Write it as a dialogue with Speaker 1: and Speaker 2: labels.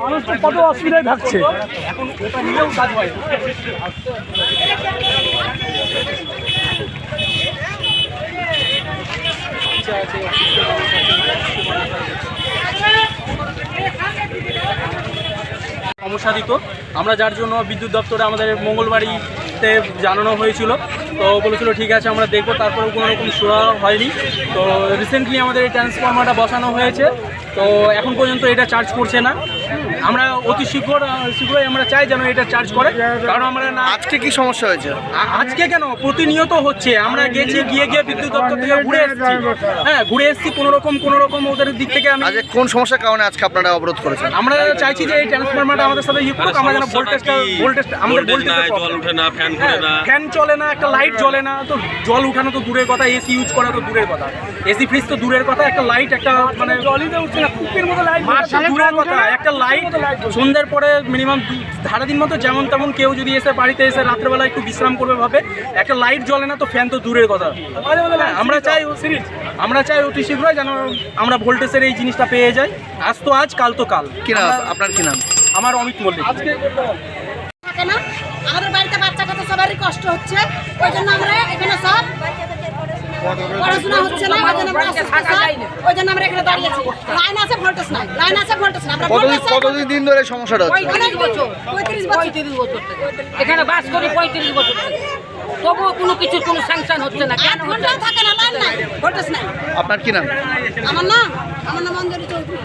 Speaker 1: মানুষ তো কত অসুবিধায় থাকছে, এখন ওটা নিয়েও কাজ হয়। সমস্যা দিত, আমরা যার জন্য বিদ্যুৎ দপ্তরে আমাদের মঙ্গলবাড়িতে জানানো হয়েছিল। তো বলেছিল ঠিক আছে আমরা দেখবো, তারপরে কোনো রকম শোনা হয়নি। তো রিসেন্টলি আমাদের এই ট্রান্সফরমারটা বসানো হয়েছে, তো এখন পর্যন্ত এটা চার্জ করছে না। আমরা অতি শীঘ্রই আমরা চাই যেন এটা চার্জ করে, কারণ আমরা না।
Speaker 2: আজকে কি সমস্যা হয়েছে?
Speaker 1: আজকে কেন, প্রতিনিয়ত হচ্ছে। আমরা গেছি, গিয়ে বিদ্যুৎ দপ্তর থেকে ঘুরে এসেছি। হ্যাঁ, ঘুরে এসেছি কোনো রকম ওদের দিক থেকে। আমি
Speaker 2: আজ কোন সমস্যার কারণে আজকে আপনারা অবরোধ করেছেন?
Speaker 1: আমরা চাইছি যে এই ট্রান্সফরমারটা আমাদের সাথে ইউজ করুক। আমরা যেন ভোল্টেজ আমাদের ফ্যান চলে না, একটা লাইট জ্বলে না। তো জল উঠানো তো দূরের কথা, এসি ইউজ করা তো দূরের কথা, এসি ফ্রিজ তো দূরের কথা, একটা লাইট, একটা মানে জলিতে উঠছে না, কুপির মতো লাইট দূরের কথা, একটা লাইট সন্ধ্যার পরে মিনিমাম সারাদিন মতো যেমন তেমন কেউ যদি এসে বাড়িতে এসে রাত্রেবেলা একটু বিশ্রাম করবে ভাবে, একটা লাইট জ্বলে না, তো ফ্যান তো দূরের কথা। আমরা চাই অতি শীঘ্রই যেন আমরা ভোল্টেজের এই জিনিসটা পেয়ে যাই। আজ তো আজ, কাল তো কাল।
Speaker 2: কি নাম আপনার? কি নাম?
Speaker 1: আমার অমিত মল্লিক।
Speaker 3: আমাদের বাড়িতে বাচ্চা কাচ্চা সবারই কষ্ট হচ্ছে, ওই জন্য আমরা এখানে সব পড়াশোনা হচ্ছে না, ওই জন্য আমরা এখানে দাঁড়িয়েছি। লাইন আছে, ভোল্টেজ নাই, লাইন আছে, ভোল্টেজ নাই।
Speaker 2: কতদিন ধরে সমস্যাটা হচ্ছে?
Speaker 3: 35 বছর
Speaker 4: এখানে বাস করি 35 বছর থেকে, তবুও কোনো কিছু কোনো স্যাংশন হচ্ছে না। কেন
Speaker 3: থাকে না, লাইন নাই, ভোল্টেজ নাই।
Speaker 2: আপনার কি নাম?
Speaker 3: আমার নাম অঞ্জলি চৌধুরী।